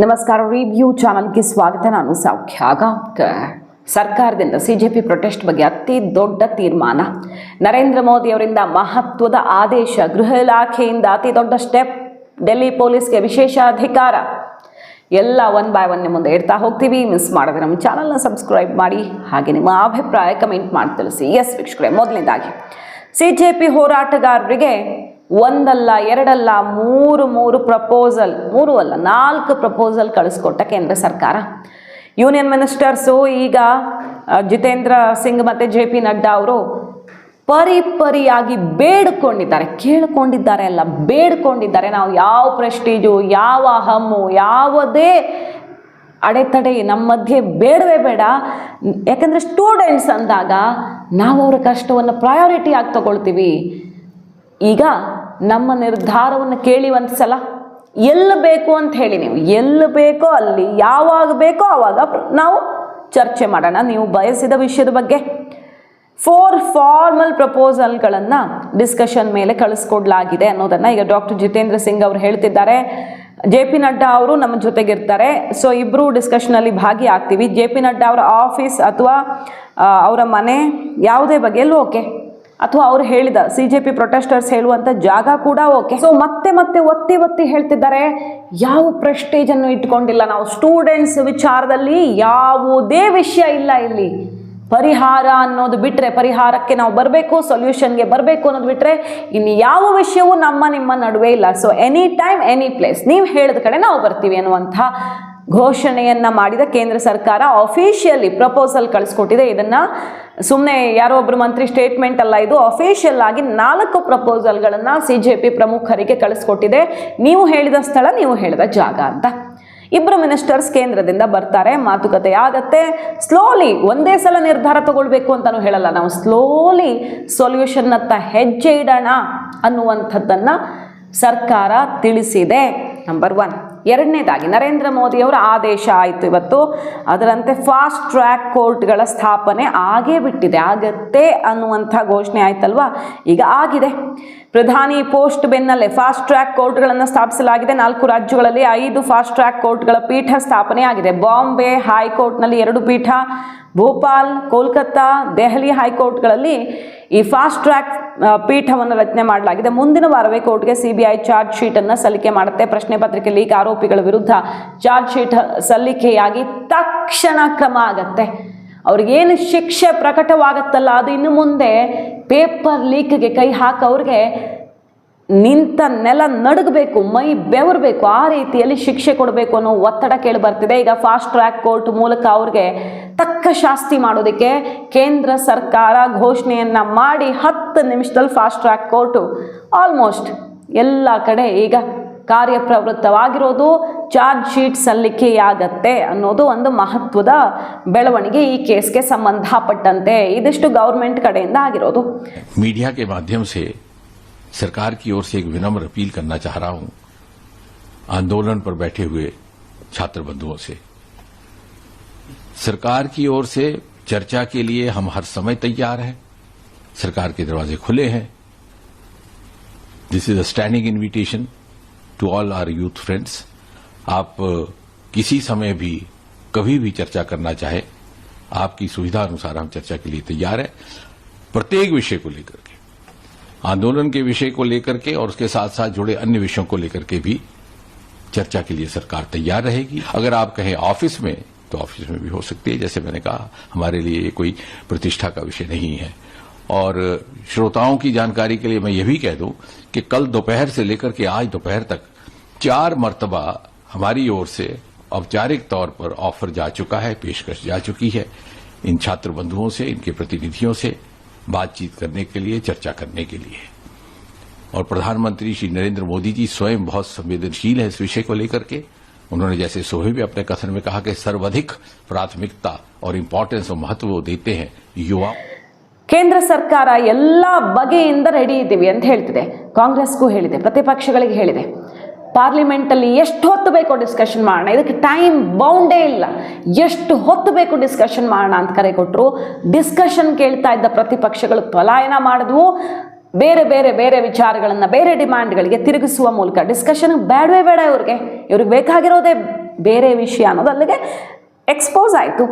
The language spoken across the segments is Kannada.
ನಮಸ್ಕಾರ. ರಿವ್ಯೂ ಚಾನಲ್ಗೆ ಸ್ವಾಗತ. ನಾನು ಸೌಖ್ಯ ಗಾಂವ್ಕರ್. ಸರ್ಕಾರದಿಂದ ಸಿಜೆಪಿ ಪ್ರೊಟೆಸ್ಟ್ ಬಗ್ಗೆ ಅತಿ ದೊಡ್ಡ ತೀರ್ಮಾನ, ನರೇಂದ್ರ ಮೋದಿ ಅವರಿಂದ ಮಹತ್ವದ ಆದೇಶ, ಗೃಹ ಇಲಾಖೆಯಿಂದ ಅತಿ ದೊಡ್ಡ ಸ್ಟೆಪ್, ಡೆಲ್ಲಿ ಪೊಲೀಸ್ಗೆ ವಿಶೇಷ ಅಧಿಕಾರ, ಎಲ್ಲ ಒನ್ ಬೈ ಒನ್ ಮುಂದೆ ಇಡ್ತಾ ಹೋಗ್ತೀವಿ. ಮಿಸ್ ಮಾಡಿದ್ರೆ ನಮ್ಮ ಚಾನಲ್ನ ಸಬ್ಸ್ಕ್ರೈಬ್ ಮಾಡಿ, ಹಾಗೆ ನಿಮ್ಮ ಅಭಿಪ್ರಾಯ ಕಮೆಂಟ್ ಮಾಡಿ ತಿಳಿಸಿ. ಎಸ್ ವೀಕ್ಷಕರೇ, ಮೊದಲನೇದಾಗಿ ಸಿಜೆಪಿ ಹೋರಾಟಗಾರರಿಗೆ ಒಂದಲ್ಲ ಎರಡಲ್ಲ ಮೂರು ಪ್ರಪೋಸಲ್, 4 ಪ್ರಪೋಸಲ್ ಕಳಿಸ್ಕೊಟ್ಟ ಕೇಂದ್ರ ಸರ್ಕಾರ. ಯೂನಿಯನ್ ಮಿನಿಸ್ಟರ್ಸು ಈಗ ಜಿತೇಂದ್ರ ಸಿಂಗ್ ಮತ್ತು JP ನಡ್ಡಾ ಅವರು ಪರಿಯಾಗಿ ಬೇಡ್ಕೊಂಡಿದ್ದಾರೆ, ಕೇಳ್ಕೊಂಡಿದ್ದಾರೆ ಅಲ್ಲ, ಬೇಡ್ಕೊಂಡಿದ್ದಾರೆ. ನಾವು ಯಾವ ಪ್ರೆಸ್ಟೀಜು, ಯಾವ ಹಮ್ಮು, ಯಾವುದೇ ಅಡೆತಡೆ ನಮ್ಮ ಮಧ್ಯೆ ಬೇಡವೇ ಬೇಡ. ಯಾಕಂದರೆ ಸ್ಟೂಡೆಂಟ್ಸ್ ಅಂದಾಗ ನಾವು ಅವರ ಕಷ್ಟವನ್ನು ಪ್ರಯಾರಿಟಿ ಆಗಿ ತಗೊಳ್ತೀವಿ. ಈಗ ನಮ್ಮ ನಿರ್ಧಾರವನ್ನು ಕೇಳಿ ಒಂದು ಸಲ, ಎಲ್ಲಿ ಬೇಕು ಅಂತ ಹೇಳಿ, ನೀವು ಎಲ್ಲಿ ಬೇಕೋ ಅಲ್ಲಿ, ಯಾವಾಗ ಬೇಕೋ ಆವಾಗ ನಾವು ಚರ್ಚೆ ಮಾಡೋಣ ನೀವು ಬಯಸಿದ ವಿಷಯದ ಬಗ್ಗೆ. 4 ಫಾರ್ಮಲ್ ಪ್ರಪೋಸಲ್ಗಳನ್ನು ಡಿಸ್ಕಷನ್ ಮೇಲೆ ಕಳಿಸ್ಕೊಡ್ಲಾಗಿದೆ ಅನ್ನೋದನ್ನು ಈಗ ಡಾಕ್ಟರ್ ಜಿತೇಂದ್ರ ಸಿಂಗ್ ಅವರು ಹೇಳ್ತಿದ್ದಾರೆ. JP ನಡ್ಡಾ ಅವರು ನಮ್ಮ ಜೊತೆಗಿರ್ತಾರೆ. ಸೊ ಇಬ್ಬರು ಡಿಸ್ಕಷನಲ್ಲಿ ಭಾಗಿಯಾಗ್ತೀವಿ. JP ನಡ್ಡಾ ಅವರ ಆಫೀಸ್ ಅಥವಾ ಅವರ ಮನೆ ಯಾವುದೇ ಬಗೆಯಲ್ಲೂ ಓಕೆ, ಅಥವಾ ಅವ್ರು ಹೇಳಿದ ಸಿಜೆಪಿ ಪ್ರೊಟೆಸ್ಟರ್ಸ್ ಹೇಳುವಂಥ ಜಾಗ ಕೂಡ ಓಕೆ. ಸೊ ಮತ್ತೆ ಒತ್ತಿ ಹೇಳ್ತಿದ್ದಾರೆ, ಯಾವ ಪ್ರೆಸ್ಟೇಜನ್ನು ಇಟ್ಕೊಂಡಿಲ್ಲ ನಾವು. ಸ್ಟೂಡೆಂಟ್ಸ್ ವಿಚಾರದಲ್ಲಿ ಯಾವುದೇ ವಿಷಯ ಇಲ್ಲ ಇಲ್ಲಿ. ಪರಿಹಾರ ಅನ್ನೋದು ಬಿಟ್ಟರೆ, ಪರಿಹಾರಕ್ಕೆ ನಾವು ಬರಬೇಕು, ಸೊಲ್ಯೂಷನ್ಗೆ ಬರಬೇಕು ಅನ್ನೋದು ಬಿಟ್ಟರೆ ಇನ್ನು ಯಾವ ವಿಷಯವೂ ನಿಮ್ಮ ನಡುವೆ ಇಲ್ಲ. So any time any place ನೀವು ಹೇಳಿದ ಕಡೆ ನಾವು ಬರ್ತೀವಿ ಅನ್ನುವಂಥ ಘೋಷಣೆಯನ್ನು ಮಾಡಿದ ಕೇಂದ್ರ ಸರ್ಕಾರ ಅಫಿಷಿಯಲಿ ಪ್ರಪೋಸಲ್ ಕಳಿಸ್ಕೊಟ್ಟಿದೆ. ಇದನ್ನು ಸುಮ್ಮನೆ ಯಾರೋ ಒಬ್ಬರು ಮಂತ್ರಿ ಸ್ಟೇಟ್ಮೆಂಟ್ ಅಲ್ಲ, ಇದು ಅಫಿಷಿಯಲ್ ಆಗಿ 4 ಪ್ರಪೋಸಲ್ಗಳನ್ನು ಸಿಜೆಪಿ ಪ್ರಮುಖರಿಗೆ ಕಳಿಸ್ಕೊಟ್ಟಿದೆ. ನೀವು ಹೇಳಿದ ಸ್ಥಳ, ನೀವು ಹೇಳಿದ ಜಾಗ ಅಂತ. ಇಬ್ಬರು ಮಿನಿಸ್ಟರ್ಸ್ ಕೇಂದ್ರದಿಂದ ಬರ್ತಾರೆ, ಮಾತುಕತೆ ಆಗತ್ತೆ. ಸ್ಲೋಲಿ, ಒಂದೇ ಸಲ ನಿರ್ಧಾರ ತಗೊಳ್ಬೇಕು ಅಂತಲೂ ಹೇಳಲ್ಲ ನಾವು, ಸ್ಲೋಲಿ ಸೊಲ್ಯೂಷನ್ನತ್ತ ಹೆಜ್ಜೆ ಇಡೋಣ ಅನ್ನುವಂಥದ್ದನ್ನು ಸರ್ಕಾರ ತಿಳಿಸಿದೆ. ನಂಬರ್ 1. ಎರಡನೇದಾಗಿ ನರೇಂದ್ರ ಮೋದಿಯವರ ಆದೇಶ ಆಯಿತು ಇವತ್ತು. ಅದರಂತೆ ಫಾಸ್ಟ್ ಟ್ರ್ಯಾಕ್ ಕೋರ್ಟ್ಗಳ ಸ್ಥಾಪನೆ ಆಗೇ ಬಿಟ್ಟಿದೆ, ಆಗತ್ತೆ ಅನ್ನುವಂಥ ಘೋಷಣೆ ಆಯ್ತಲ್ವಾ, ಈಗ ಆಗಿದೆ. ಪ್ರಧಾನಿ ಪೋಸ್ಟ್ ಬೆನ್ನಲ್ಲೇ ಫಾಸ್ಟ್ ಟ್ರ್ಯಾಕ್ ಕೋರ್ಟ್ಗಳನ್ನು ಸ್ಥಾಪಿಸಲಾಗಿದೆ. 4 ರಾಜ್ಯಗಳಲ್ಲಿ 5 ಫಾಸ್ಟ್ ಟ್ರ್ಯಾಕ್ ಕೋರ್ಟ್ಗಳ ಪೀಠ ಸ್ಥಾಪನೆ ಆಗಿದೆ. ಬಾಂಬೆ ಹೈಕೋರ್ಟ್ನಲ್ಲಿ 2 ಪೀಠ, ಭೋಪಾಲ್, ಕೋಲ್ಕತ್ತಾ, ದೆಹಲಿ ಹೈಕೋರ್ಟ್ಗಳಲ್ಲಿ ಈ ಫಾಸ್ಟ್ ಟ್ರ್ಯಾಕ್ ಪೀಠವನ್ನು ರಚನೆ ಮಾಡಲಾಗಿದೆ. ಮುಂದಿನ ವಾರವೇ ಕೋರ್ಟ್ಗೆ CBI ಚಾರ್ಜ್ ಶೀಟನ್ನು ಸಲ್ಲಿಕೆ ಮಾಡುತ್ತೆ. ಪ್ರಶ್ನೆ ಪತ್ರಿಕೆ ಲೀಕ್ ಆರೋಪಿಗಳ ವಿರುದ್ಧ ಚಾರ್ಜ್ ಶೀಟ್ ಸಲ್ಲಿಕೆಯಾಗಿ ತಕ್ಷಣ ಕ್ರಮ ಆಗತ್ತೆ. ಅವ್ರಿಗೇನು ಶಿಕ್ಷೆ ಪ್ರಕಟವಾಗತ್ತಲ್ಲ, ಅದು ಇನ್ನು ಮುಂದೆ ಪೇಪರ್ ಲೀಕ್ಗೆ ಕೈ ಹಾಕೋರಿಗೆ ನಿಂತ ನೆಲ ನಡುಗಬೇಕು, ಮೈ ಬೆವರಬೇಕು, ಆ ರೀತಿಯಲ್ಲಿ ಶಿಕ್ಷೆ ಕೊಡಬೇಕು ಅನ್ನೋ ಒತ್ತಡ ಕೇಳಿ ಬರ್ತಿದೆ. ಈಗ ಫಾಸ್ಟ್ ಟ್ರ್ಯಾಕ್ ಕೋರ್ಟ್ ಮೂಲಕ ಅವ್ರಿಗೆ ತಕ್ಕ ಶಾಸ್ತಿ ಮಾಡೋದಕ್ಕೆ ಕೇಂದ್ರ ಸರ್ಕಾರ ಘೋಷಣೆಯನ್ನು ಮಾಡಿ 10 ನಿಮಿಷದಲ್ಲಿ ಫಾಸ್ಟ್ ಟ್ರ್ಯಾಕ್ ಕೋರ್ಟು ಆಲ್ಮೋಸ್ಟ್ ಎಲ್ಲ ಕಡೆ ಈಗ ಕಾರ್ಯಪ್ರವೃತ್ತವಾಗಿರೋದು. ಚಾರ್ಜ್ ಶೀಟ್ ಸಲ್ಲಿಕೆಯಾಗತ್ತೆ ಅನ್ನೋದು ಒಂದು ಮಹತ್ವದ ಬೆಳವಣಿಗೆ ಈ ಕೇಸ್ಗೆ ಸಂಬಂಧಪಟ್ಟಂತೆ. ಇದಿಷ್ಟು ಗೌರ್ಮೆಂಟ್ ಕಡೆಯಿಂದ ಆಗಿರೋದು. मीडिया के माध्यम से सरकार की ओर से एक विनम्र अपील करना चाह रहा हूं आंदोलन पर बैठे हुए छात्र बंधुओं से। सरकार की ओर से चर्चा के लिए हम हर समय तैयार हैं, सरकार के दरवाजे खुले हैं। This is a standing invitation to all our youth friends. आप किसी समय भी कभी भी चर्चा करना चाहे, आपकी सुविधा अनुसार हम चर्चा के लिए तैयार हैं। प्रत्येक विषय को लेकर के, आंदोलन के विषय को लेकर के और उसके साथ साथ जुड़े अन्य विषयों को लेकर के भी चर्चा के लिए सरकार तैयार रहेगी। अगर आप कहें ऑफिस में, तो ऑफिस में भी हो सकती है। जैसे मैंने कहा, हमारे लिए ये कोई प्रतिष्ठा का विषय नहीं है। और श्रोताओं की जानकारी के लिए मैं ये भी कह दूं कि कल दोपहर से लेकर के आज दोपहर तक 4 मर्तबा हमारी ओर से औपचारिक तौर पर ऑफर जा चुका है, पेशकश जा चुकी है इन छात्र बंधुओं से, इनके प्रतिनिधियों से बातचीत करने के लिए, चर्चा करने के लिए। और प्रधानमंत्री श्री नरेंद्र मोदी जी स्वयं बहुत संवेदनशील है इस विषय को लेकर के। उन्होंने जैसे सुबह भी अपने कथन में कहा कि सर्वाधिक प्राथमिकता और इंपॉर्टेंस और महत्व वो देते हैं युवा। ಕೇಂದ್ರ ಸರ್ಕಾರ ಎಲ್ಲ ಬಗೆಯಿಂದ ರೆಡಿ ಇದ್ದೀವಿ ಅಂತ ಹೇಳ್ತಿದೆ. ಕಾಂಗ್ರೆಸ್ಗೂ ಹೇಳಿದೆ, ಪ್ರತಿಪಕ್ಷಗಳಿಗೆ ಹೇಳಿದೆ. ಪಾರ್ಲಿಮೆಂಟಲ್ಲಿ ಎಷ್ಟು ಹೊತ್ತು ಬೇಕೋ ಡಿಸ್ಕಷನ್ ಮಾಡೋಣ, ಇದಕ್ಕೆ ಟೈಮ್ ಬೌಂಡೇ ಇಲ್ಲ, ಎಷ್ಟು ಹೊತ್ತು ಬೇಕು ಡಿಸ್ಕಷನ್ ಮಾಡೋಣ ಅಂತ ಕರೆ ಕೊಟ್ಟರು. ಡಿಸ್ಕಷನ್ ಕೇಳ್ತಾ ಇದ್ದ ಪ್ರತಿಪಕ್ಷಗಳು ಪಲಾಯನ ಮಾಡಿದ್ವು. ಬೇರೆ ಬೇರೆ ಬೇರೆ ವಿಚಾರಗಳನ್ನು ಬೇರೆ ಡಿಮ್ಯಾಂಡ್ಗಳಿಗೆ ತಿರುಗಿಸುವ ಮೂಲಕ ಡಿಸ್ಕಷನ್ ಬೇಡವೇ ಬೇಡ. ಇವ್ರಿಗೆ ಬೇಕಾಗಿರೋದೇ ಬೇರೆ ವಿಷಯ ಅನ್ನೋದು ಅಲ್ಲಿಗೆ ಎಕ್ಸ್ಪೋಸ್ ಆಯಿತು.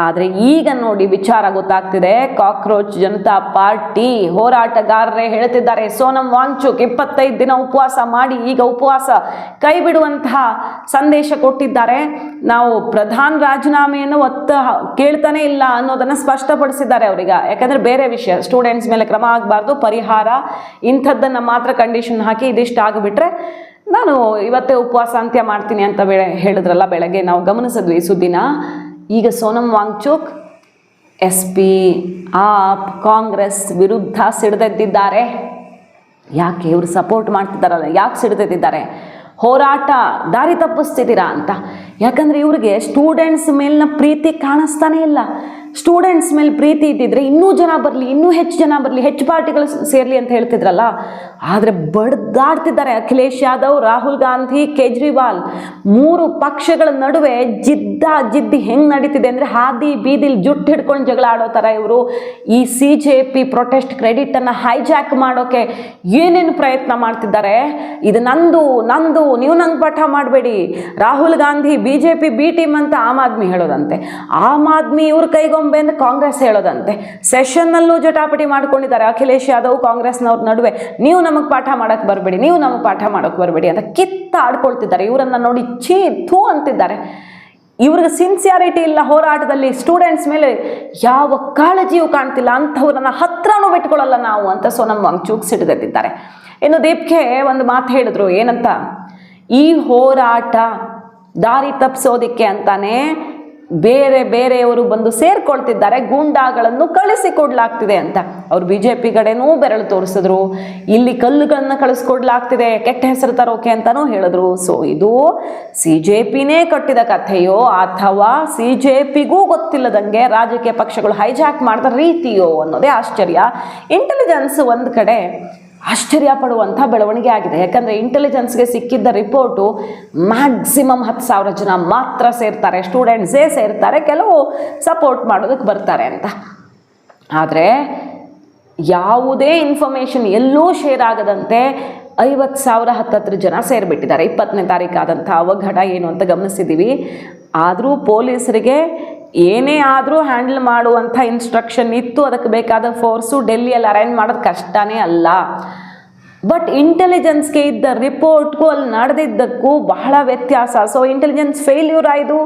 ಆದರೆ ಈಗ ನೋಡಿ ವಿಚಾರ ಗೊತ್ತಾಗ್ತಿದೆ. ಕಾಕ್ರೋಚ್ ಜನತಾ ಪಾರ್ಟಿ ಹೋರಾಟಗಾರರೇ ಹೇಳ್ತಿದ್ದಾರೆ, ಸೋನಂ ವಾಂಗ್ಚುಕ್ 25 ದಿನ ಉಪವಾಸ ಮಾಡಿ ಈಗ ಉಪವಾಸ ಕೈ ಬಿಡುವಂತಹ ಸಂದೇಶ ಕೊಟ್ಟಿದ್ದಾರೆ. ನಾವು ಪ್ರಧಾನ ರಾಜೀನಾಮೆಯನ್ನು ಕೇಳ್ತಾನೆ ಇಲ್ಲ ಅನ್ನೋದನ್ನು ಸ್ಪಷ್ಟಪಡಿಸಿದ್ದಾರೆ ಅವರೀಗ. ಯಾಕಂದರೆ ಬೇರೆ ವಿಷಯ, ಸ್ಟೂಡೆಂಟ್ಸ್ ಮೇಲೆ ಕ್ರಮ ಆಗಬಾರ್ದು, ಪರಿಹಾರ ಇಂಥದ್ದನ್ನು ಮಾತ್ರ ಕಂಡೀಷನ್ ಹಾಕಿ ಇದಿಷ್ಟು ಆಗಿಬಿಟ್ರೆ ನಾನು ಇವತ್ತೇ ಉಪವಾಸ ಅಂತ್ಯ ಮಾಡ್ತೀನಿ ಅಂತ ಹೇಳಿದ್ರಲ್ಲ ಬೆಳಗ್ಗೆ, ನಾವು ಗಮನಿಸಿದ್ವಿ ಈ ಸುದ್ದಿನ. ಈಗ ಸೋನಂ ವಾಂಗ್ಚುಕ್ SP, ಆಪ್, ಕಾಂಗ್ರೆಸ್ ವಿರುದ್ಧ ಸಿಡಿದೆದ್ದಿದ್ದಾರೆ. ಯಾಕೆ ಇವರು ಸಪೋರ್ಟ್ ಮಾಡ್ತಿದ್ದಾರಲ್ಲ, ಯಾಕೆ ಸಿಡಿದೆದ್ದಿದ್ದಾರೆ? ಹೋರಾಟ ದಾರಿ ತಪ್ಪಿಸ್ತಿದ್ದೀರಾ ಅಂತ. ಯಾಕಂದರೆ ಇವ್ರಿಗೆ ಸ್ಟೂಡೆಂಟ್ಸ್ ಮೇಲಿನ ಪ್ರೀತಿ ಕಾಣಿಸ್ತಾನೆ ಇಲ್ಲ. ಸ್ಟೂಡೆಂಟ್ಸ್ ಮೇಲೆ ಪ್ರೀತಿ ಇದ್ದಿದ್ರೆ ಇನ್ನೂ ಜನ ಬರಲಿ, ಇನ್ನೂ ಹೆಚ್ಚು ಜನ ಬರಲಿ, ಹೆಚ್ಚು ಪಾರ್ಟಿಗಳು ಸೇರಲಿ ಅಂತ ಹೇಳ್ತಿದ್ರಲ್ಲ. ಆದರೆ ಬಡ್ದಾಡ್ತಿದ್ದಾರೆ ಅಖಿಲೇಶ್ ಯಾದವ್, ರಾಹುಲ್ ಗಾಂಧಿ, ಕೇಜ್ರಿವಾಲ್. 3 ಪಕ್ಷಗಳ ನಡುವೆ ಜಿದ್ದಿ ಹೆಂಗೆ ನಡೀತಿದೆ ಅಂದರೆ ಹಾದಿ ಬೀದಿಲಿ ಜುಟ್ಟು ಹಿಡ್ಕೊಂಡು ಜಗಳ ಆಡೋ ಥರ ಇವರು ಈ CJP ಪ್ರೊಟೆಸ್ಟ್ ಕ್ರೆಡಿಟನ್ನು ಹೈಜಾಕ್ ಮಾಡೋಕ್ಕೆ ಏನೇನು ಪ್ರಯತ್ನ ಮಾಡ್ತಿದ್ದಾರೆ. ಇದು ನಂದು, ನೀವು ನಂಗೆ ಪಾಠ ಮಾಡಬೇಡಿ. Rahul Gandhi BJP B team ಅಂತ ಆಮ್ ಆದ್ಮಿ ಹೇಳೋದಂತೆ, ಆಮ್ ಆದ್ಮಿ ಇವ್ರ ಕೈಗೊಂಬೆ ಅಂತ ಕಾಂಗ್ರೆಸ್ ಹೇಳೋದಂತೆ. ಸೆಷನ್ನಲ್ಲೂ ಜಟಾಪಟಿ ಮಾಡ್ಕೊಂಡಿದ್ದಾರೆ ಅಖಿಲೇಶ್ ಯಾದವ್ ಕಾಂಗ್ರೆಸ್ನವ್ರ ನಡುವೆ. ನೀವು ನಮಗೆ ಪಾಠ ಮಾಡೋಕ್ಕೆ ಬರಬೇಡಿ, ನೀವು ನಮಗೆ ಪಾಠ ಮಾಡೋಕ್ಕೆ ಬರಬೇಡಿ ಅಂತ ಕಿತ್ತಾಡ್ಕೊಳ್ತಿದ್ದಾರೆ. ಇವರನ್ನು ನೋಡಿ ಛೀ ಥೂ ಅಂತಿದ್ದಾರೆ. ಇವ್ರಿಗೆ ಸಿನ್ಸಿಯಾರಿಟಿ ಇಲ್ಲ ಹೋರಾಟದಲ್ಲಿ, ಸ್ಟೂಡೆಂಟ್ಸ್ ಮೇಲೆ ಯಾವ ಕಾಳಜಿಯೂ ಕಾಣ್ತಿಲ್ಲ, ಅಂಥವ್ರನ್ನ ಹತ್ರನೂ ಬಿಟ್ಕೊಳ್ಳಲ್ಲ ನಾವು ಅಂತ ಸೋನಂ ವಾಂಗ್ಚುಕ್ ಸಿಡಿದೆದ್ದಿದ್ದಾರೆ. ಇನ್ನು ದೀಪ್ಗೆ ಒಂದು ಮಾತು ಹೇಳಿದ್ರು, ಏನಂತ, ಈ ಹೋರಾಟ ದಾರಿ ತಪ್ಪಿಸೋದಿಕ್ಕೆ ಅಂತಾನೆ ಬೇರೆಯವರು ಬಂದು ಸೇರ್ಕೊಳ್ತಿದ್ದಾರೆ, ಗೂಂಡಾಗಳನ್ನು ಕಳಿಸಿಕೊಡ್ಲಾಗ್ತಿದೆ ಅಂತ. ಅವ್ರು BJP ಕಡೆನೂ ಬೆರಳು ತೋರಿಸಿದ್ರು, ಇಲ್ಲಿ ಕಲ್ಲುಗಳನ್ನು ಕಳಿಸ್ಕೊಡ್ಲಾಗ್ತಿದೆ ಕೆಟ್ಟ ಹೆಸರು ತರೋಕೆ ಅಂತಲೂ ಹೇಳಿದ್ರು. ಸೊ ಇದು CJPನೇ ಕಟ್ಟಿದ ಕಥೆಯೋ ಅಥವಾ CJPಗೂ ಗೊತ್ತಿಲ್ಲದಂಗೆ ರಾಜಕೀಯ ಪಕ್ಷಗಳು ಹೈಜಾಕ್ ಮಾಡಿದ ರೀತಿಯೋ ಅನ್ನೋದೇ ಆಶ್ಚರ್ಯ. ಇಂಟೆಲಿಜೆನ್ಸ್ ಒಂದು ಕಡೆ ಆಶ್ಚರ್ಯ ಪಡುವಂಥ ಬೆಳವಣಿಗೆ ಆಗಿದೆ. ಯಾಕಂದರೆ ಇಂಟೆಲಿಜೆನ್ಸ್ಗೆ ಸಿಕ್ಕಿದ್ದ ರಿಪೋರ್ಟು ಮ್ಯಾಕ್ಸಿಮಮ್ 10,000 ಜನ ಮಾತ್ರ ಸೇರ್ತಾರೆ, ಸ್ಟೂಡೆಂಟ್ಸೇ ಸೇರ್ತಾರೆ, ಕೆಲವು ಸಪೋರ್ಟ್ ಮಾಡೋದಕ್ಕೆ ಬರ್ತಾರೆ ಅಂತ. ಆದರೆ ಯಾವುದೇ ಇನ್ಫಾರ್ಮೇಷನ್ ಎಲ್ಲೂ ಶೇರ್ ಆಗದಂತೆ 50,000 ಹತ್ತತ್ರ ಜನ ಸೇರಿಬಿಟ್ಟಿದ್ದಾರೆ. 20ನೇ ತಾರೀಕಾದಂಥ ಅವಘಡ ಏನು ಅಂತ ಗಮನಿಸಿದ್ದೀವಿ. ಆದರೂ ಪೊಲೀಸರಿಗೆ ಏನೇ ಆದರೂ ಹ್ಯಾಂಡಲ್ ಮಾಡುವಂಥ ಇನ್ಸ್ಟ್ರಕ್ಷನ್ ಇತ್ತು, ಅದಕ್ಕೆ ಬೇಕಾದ ಫೋರ್ಸು ಡೆಲ್ಲಿಯಲ್ಲಿ ಅರೇಂಜ್ ಮಾಡೋದು ಕಷ್ಟನೇ ಅಲ್ಲ. ಬಟ್ ಇಂಟೆಲಿಜೆನ್ಸ್ಗೆ ಇದ್ದ ರಿಪೋರ್ಟ್ಗೂ ಅಲ್ಲಿ ನಡೆದಿದ್ದಕ್ಕೂ ಬಹಳ ವ್ಯತ್ಯಾಸ. ಸೊ ಇಂಟೆಲಿಜೆನ್ಸ್ ಫೇಲ್ಯೂರ್ ಆಯಿತು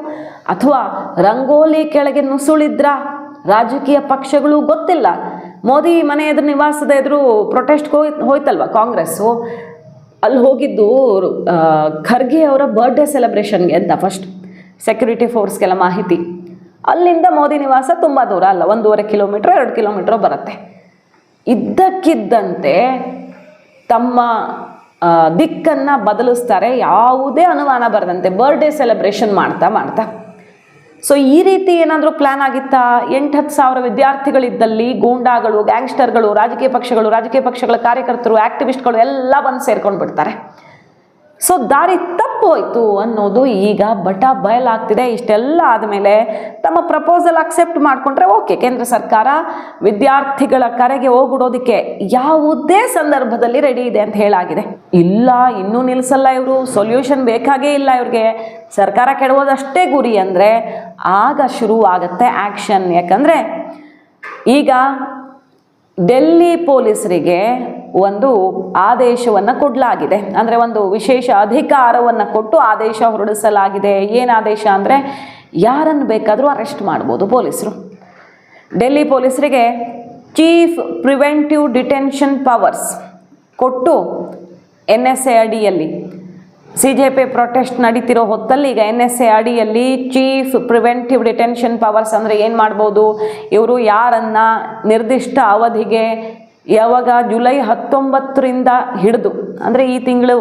ಅಥವಾ ರಂಗೋಲಿ ಕೆಳಗೆ ನುಸುಳಿದ್ರ ರಾಜಕೀಯ ಪಕ್ಷಗಳು ಗೊತ್ತಿಲ್ಲ. ಮೋದಿ ಮನೆ ಎದುರು, ನಿವಾಸದ ಎದುರು ಪ್ರೊಟೆಸ್ಟ್ಗೆ ಹೋಯ್ತಲ್ವ ಕಾಂಗ್ರೆಸ್ಸು, ಅಲ್ಲಿ ಹೋಗಿದ್ದು ಖರ್ಗೆ ಅವರ ಬರ್ಡೇ ಸೆಲೆಬ್ರೇಷನ್ಗೆ ಅಂತ. ಫಸ್ಟ್ ಸೆಕ್ಯೂರಿಟಿ ಫೋರ್ಸ್ಗೆಲ್ಲ ಮಾಹಿತಿ, ಅಲ್ಲಿಂದ ಮೋದಿ ನಿವಾಸ ತುಂಬ ದೂರ ಅಲ್ಲ, 1.5 ಕಿಲೋಮೀಟ್ರ್ 2 ಕಿಲೋಮೀಟ್ರ್ ಬರುತ್ತೆ. ಇದ್ದಕ್ಕಿದ್ದಂತೆ ತಮ್ಮ ದಿಕ್ಕನ್ನು ಬದಲಿಸ್ತಾರೆ, ಯಾವುದೇ ಅನುಮಾನ ಬರದಂತೆ ಬರ್ಡೇ ಸೆಲೆಬ್ರೇಷನ್ ಮಾಡ್ತಾ. ಸೊ ಈ ರೀತಿ ಏನಾದರೂ ಪ್ಲ್ಯಾನ್ ಆಗಿತ್ತಾ? 8-10 ಸಾವಿರ ವಿದ್ಯಾರ್ಥಿಗಳಿದ್ದಲ್ಲಿ ಗೂಂಡಾಗಳು, ಗ್ಯಾಂಗ್ಸ್ಟರ್ಗಳು, ರಾಜಕೀಯ ಪಕ್ಷಗಳ ಕಾರ್ಯಕರ್ತರು, ಆ್ಯಕ್ಟಿವಿಸ್ಟ್ಗಳು ಎಲ್ಲ ಬಂದು ಸೇರ್ಕೊಂಡು ಬಿಡ್ತಾರೆ. ಸೊ ದಾರಿ ತಪ್ಪು ಹೋಯ್ತು ಅನ್ನೋದು ಈಗ ಬಯಲಾಗ್ತಿದೆ. ಇಷ್ಟೆಲ್ಲ ಆದಮೇಲೆ ತಮ್ಮ ಪ್ರಪೋಸಲ್ ಅಕ್ಸೆಪ್ಟ್ ಮಾಡಿಕೊಂಡ್ರೆ ಓಕೆ, ಕೇಂದ್ರ ಸರ್ಕಾರ ವಿದ್ಯಾರ್ಥಿಗಳ ಕರೆಗೆ ಹೋಗ್ಬಿಡೋದಕ್ಕೆ ಯಾವುದೇ ಸಂದರ್ಭದಲ್ಲಿ ರೆಡಿ ಇದೆ ಅಂತ ಹೇಳಾಗಿದೆ. ಇಲ್ಲ, ಇನ್ನೂ ನಿಲ್ಲಿಸಲ್ಲ ಇವರು, ಸೊಲ್ಯೂಷನ್ ಬೇಕಾಗೇ ಇಲ್ಲ ಇವ್ರಿಗೆ, ಸರ್ಕಾರ ಕೆಡವೋದಷ್ಟೇ ಗುರಿ ಅಂದರೆ ಆಗ ಶುರುವಾಗುತ್ತೆ ಆ್ಯಕ್ಷನ್. ಯಾಕಂದರೆ ಈಗ ಡೆಲ್ಲಿ ಪೊಲೀಸರಿಗೆ ಒಂದು ಆದೇಶವನ್ನು ಕೊಡಲಾಗಿದೆ, ಅಂದರೆ ಒಂದು ವಿಶೇಷ ಅಧಿಕಾರವನ್ನು ಕೊಟ್ಟು ಆದೇಶ ಹೊರಡಿಸಲಾಗಿದೆ. ಏನು ಆದೇಶ ಅಂದರೆ ಯಾರನ್ನು ಬೇಕಾದರೂ ಅರೆಸ್ಟ್ ಮಾಡ್ಬೋದು ಪೊಲೀಸರು. ಡೆಲ್ಲಿ ಪೊಲೀಸರಿಗೆ ಚೀಫ್ ಪ್ರಿವೆಂಟಿವ್ ಡಿಟೆನ್ಷನ್ ಪವರ್ಸ್ ಕೊಟ್ಟು NSA ಅಡಿಯಲ್ಲಿ CJP ಪ್ರೊಟೆಸ್ಟ್ ನಡೀತಿರೋ ಹೊತ್ತಲ್ಲಿ ಈಗ NSA ಅಡಿಯಲ್ಲಿ ಚೀಫ್ ಪ್ರಿವೆಂಟಿವ್ ಡಿಟೆನ್ಷನ್ ಪವರ್ಸ್ ಅಂದರೆ ಏನು ಮಾಡ್ಬೋದು, ಇವರು ಯಾರನ್ನ ನಿರ್ದಿಷ್ಟ ಅವಧಿಗೆ ಯಾವಾಗ ಜುಲೈ 19ರಿಂದ ಹಿಡಿದು, ಅಂದರೆ ಈ ತಿಂಗಳು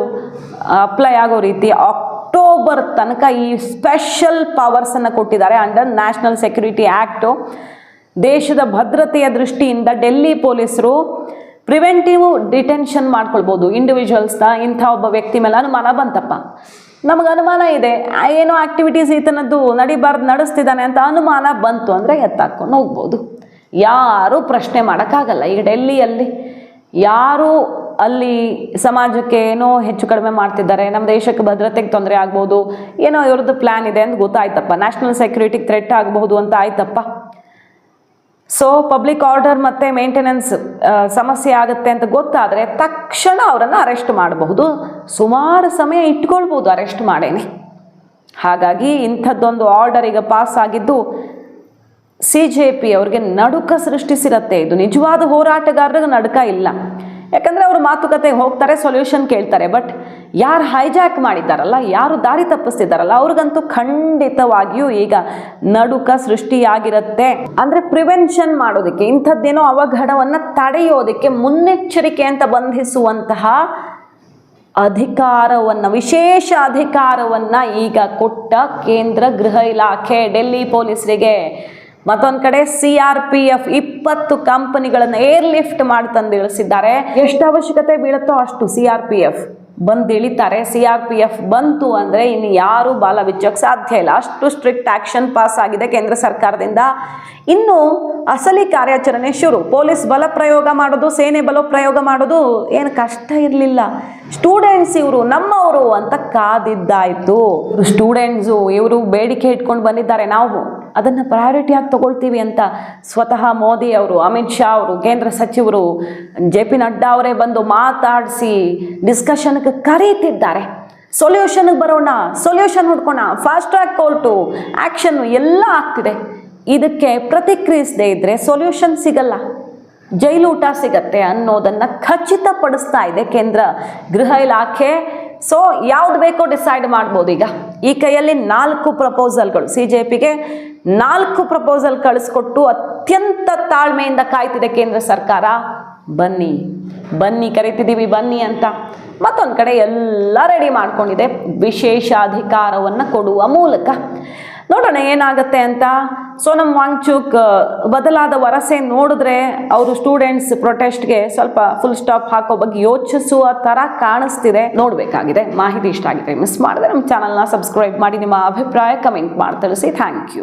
ಅಪ್ಲೈ ಆಗೋ ರೀತಿ ಅಕ್ಟೋಬರ್ ತನಕ ಈ ಸ್ಪೆಷಲ್ ಪವರ್ಸನ್ನು ಕೊಟ್ಟಿದ್ದಾರೆ ಅಂಡರ್ ನ್ಯಾಷನಲ್ ಸೆಕ್ಯೂರಿಟಿ ಆ್ಯಕ್ಟು. ದೇಶದ ಭದ್ರತೆಯ ದೃಷ್ಟಿಯಿಂದ ಡೆಲ್ಲಿ ಪೊಲೀಸರು ಪ್ರಿವೆಂಟಿವ್ ಡಿಟೆನ್ಷನ್ ಮಾಡ್ಕೊಳ್ಬೋದು ಇಂಡಿವಿಜುವಲ್ಸ್ನ. ಇಂಥ ಒಬ್ಬ ವ್ಯಕ್ತಿ ಮೇಲೆ ಅನುಮಾನ ಬಂತಪ್ಪ, ನಮಗೆ ಅನುಮಾನ ಇದೆ ಏನೋ ಆ್ಯಕ್ಟಿವಿಟೀಸ್ ಈತನದ್ದು ನಡೆಸ್ತಿದ್ದಾನೆ ಅಂತ ಅನುಮಾನ ಬಂತು ಅಂದರೆ ಎತ್ತಾಕೊಂಡು ಹೋಗ್ಬೋದು, ಯಾರೂ ಪ್ರಶ್ನೆ ಮಾಡೋಕ್ಕಾಗಲ್ಲ. ಈಗ ಡೆಲ್ಲಿಯಲ್ಲಿ ಯಾರೂ ಅಲ್ಲಿ ಸಮಾಜಕ್ಕೆ ಏನೋ ಹೆಚ್ಚು ಕಡಿಮೆ ಮಾಡ್ತಿದ್ದಾರೆ, ನಮ್ಮ ದೇಶಕ್ಕೆ ಭದ್ರತೆಗೆ ತೊಂದರೆ ಆಗ್ಬೋದು, ಏನೋ ಇವ್ರದ್ದು ಪ್ಲ್ಯಾನ್ ಇದೆ ಅಂತ ಗೊತ್ತಾಯ್ತಪ್ಪ, ನ್ಯಾಷನಲ್ ಸೆಕ್ಯೂರಿಟಿಗೆ ಥ್ರೆಟ್ ಆಗಬಹುದು ಅಂತ ಆಯ್ತಪ್ಪ. ಸೊ ಪಬ್ಲಿಕ್ ಆರ್ಡರ್ ಮತ್ತು ಮೇಂಟೆನೆನ್ಸ್ ಸಮಸ್ಯೆ ಆಗುತ್ತೆ ಅಂತ ಗೊತ್ತಾದರೆ ತಕ್ಷಣ ಅವರನ್ನು ಅರೆಸ್ಟ್ ಮಾಡಬಹುದು, ಸುಮಾರು ಸಮಯ ಇಟ್ಕೊಳ್ಬೋದು ಅರೆಸ್ಟ್ ಮಾಡೇನೆ. ಹಾಗಾಗಿ ಇಂಥದ್ದೊಂದು ಆರ್ಡರ್ ಈಗ ಪಾಸ್ ಆಗಿದ್ದು CJP ಅವ್ರಿಗೆ ನಡುಕ ಸೃಷ್ಟಿಸಿರತ್ತೆ. ಇದು ನಿಜವಾದ ಹೋರಾಟಗಾರರಿಗೆ ನಡುಕ ಇಲ್ಲ, ಯಾಕಂದರೆ ಅವರು ಮಾತುಕತೆಗೆ ಹೋಗ್ತಾರೆ, ಸೊಲ್ಯೂಷನ್ ಕೇಳ್ತಾರೆ. ಬಟ್ ಯಾರು ಹೈಜಾಕ್ ಮಾಡಿದ್ದಾರಲ್ಲ, ಯಾರು ದಾರಿ ತಪ್ಪಿಸ್ತಿದ್ದಾರಲ್ಲ, ಅವ್ರಿಗಂತೂ ಖಂಡಿತವಾಗಿಯೂ ಈಗ ನಡುಕ ಸೃಷ್ಟಿಯಾಗಿರುತ್ತೆ. ಅಂದರೆ ಪ್ರಿವೆನ್ಷನ್ ಮಾಡೋದಕ್ಕೆ, ಇಂಥದ್ದೇನೋ ಅವಘಡವನ್ನು ತಡೆಯೋದಕ್ಕೆ ಮುನ್ನೆಚ್ಚರಿಕೆ ಅಂತ ಬಂಧಿಸುವಂತಹ ಅಧಿಕಾರವನ್ನು, ವಿಶೇಷ ಅಧಿಕಾರವನ್ನು ಈಗ ಕೊಟ್ಟ ಕೇಂದ್ರ ಗೃಹ ಇಲಾಖೆ ಡೆಲ್ಲಿ ಪೊಲೀಸರಿಗೆ. ಮತ್ತೊಂದು ಕಡೆ CRPF 20 ಕಂಪನಿಗಳನ್ನು ಏರ್ಲಿಫ್ಟ್ ಮಾಡಿ ತಂದು ಇಳಿಸಿದ್ದಾರೆ. ಎಷ್ಟು ಅವಶ್ಯಕತೆ ಬೀಳುತ್ತೋ ಅಷ್ಟು CRPF ಬಂದು ಇಳಿತಾರೆ. CRPF ಬಂತು ಅಂದರೆ ಇನ್ನು ಯಾರು ಬಾಲ ಬಿಚ್ಚೋಕ್ಕೆ ಸಾಧ್ಯ ಇಲ್ಲ, ಅಷ್ಟು ಸ್ಟ್ರಿಕ್ಟ್ ಆ್ಯಕ್ಷನ್ ಪಾಸ್ ಆಗಿದೆ ಕೇಂದ್ರ ಸರ್ಕಾರದಿಂದ. ಇನ್ನು ಅಸಲಿ ಕಾರ್ಯಾಚರಣೆ ಶುರು. ಪೊಲೀಸ್ ಬಲ ಪ್ರಯೋಗ ಮಾಡೋದು, ಸೇನೆ ಬಲ ಪ್ರಯೋಗ ಮಾಡೋದು ಏನು ಕಷ್ಟ ಇರಲಿಲ್ಲ. ಸ್ಟೂಡೆಂಟ್ಸ್ ಇವರು ನಮ್ಮವರು ಅಂತ ಕಾದಿದ್ದಾಯಿತು. ಸ್ಟೂಡೆಂಟ್ಸು ಇವರು ಬೇಡಿಕೆ ಇಟ್ಕೊಂಡು ಬಂದಿದ್ದಾರೆ, ನಾವು ಅದನ್ನು ಪ್ರಯಾರಿಟಿಯಾಗಿ ತಗೊಳ್ತೀವಿ ಅಂತ ಸ್ವತಃ ಮೋದಿ ಅವರು, ಅಮಿತ್ ಶಾ ಅವರು, ಕೇಂದ್ರ ಸಚಿವರು, JP ನಡ್ಡಾ ಅವರೇ ಬಂದು ಮಾತಾಡಿಸಿ ಡಿಸ್ಕಷನ್ಗೆ ಕರೀತಿದ್ದಾರೆ. ಸೊಲ್ಯೂಷನ್ಗೆ ಬರೋಣ, ಸೊಲ್ಯೂಷನ್ ಹುಡ್ಕೋಣ, ಫಾಸ್ಟ್ ಟ್ರ್ಯಾಕ್ ಕೋರ್ಟು, ಆ್ಯಕ್ಷನ್ನು ಎಲ್ಲ ಆಗ್ತಿದೆ. ಇದಕ್ಕೆ ಪ್ರತಿಕ್ರಿಯಿಸದೇ ಇದ್ದರೆ ಸೊಲ್ಯೂಷನ್ ಸಿಗಲ್ಲ, ಜೈಲೂಟ ಸಿಗತ್ತೆ ಅನ್ನೋದನ್ನು ಖಚಿತಪಡಿಸ್ತಾ ಇದೆ ಕೇಂದ್ರ ಗೃಹ ಇಲಾಖೆ. ಸೊ ಯಾವ್ದು ಬೇಕೋ ಡಿಸೈಡ್ ಮಾಡ್ಬೋದು. ಈಗ ಈ ಕೈಯಲ್ಲಿ 4 ಪ್ರಪೋಸಲ್ಗಳು, CJPಗೆ 4 ಪ್ರಪೋಸಲ್ ಕಳಿಸ್ಕೊಟ್ಟು ಅತ್ಯಂತ ತಾಳ್ಮೆಯಿಂದ ಕಾಯ್ತಿದೆ ಕೇಂದ್ರ ಸರ್ಕಾರ. ಬನ್ನಿ ಬನ್ನಿ ಕರಿತಿದ್ದೀವಿ ಬನ್ನಿ ಅಂತ. ಮತ್ತೊಂದು ಕಡೆ ಎಲ್ಲ ರೆಡಿ ಮಾಡ್ಕೊಂಡಿದೆ ವಿಶೇಷ ಅಧಿಕಾರವನ್ನು ಕೊಡುವ ಮೂಲಕ. ನೋಡೋಣ ಏನಾಗುತ್ತೆ ಅಂತ. ಸೋನಂ ವಾಂಗ್ಚುಕ್ ಬದಲಾದ ವರಸೆ ನೋಡಿದ್ರೆ ಅವರು ಸ್ಟೂಡೆಂಟ್ಸ್ ಪ್ರೊಟೆಸ್ಟ್ಗೆ ಸ್ವಲ್ಪ ಫುಲ್ ಸ್ಟಾಪ್ ಹಾಕೋ ಬಗ್ಗೆ ಯೋಚಿಸುವ ಥರ ಕಾಣಿಸ್ತಿದೆ. ನೋಡಬೇಕಾಗಿದೆ. ಮಾಹಿತಿ ಇಷ್ಟ ಆಗಿದೆ ಮಿಸ್ ಮಾಡಿದ್ರೆ ನಮ್ಮ ಚಾನಲ್ನ ಸಬ್ಸ್ಕ್ರೈಬ್ ಮಾಡಿ, ನಿಮ್ಮ ಅಭಿಪ್ರಾಯ ಕಮೆಂಟ್ ಮಾಡಿ ತಿಳಿಸಿ. Thank you.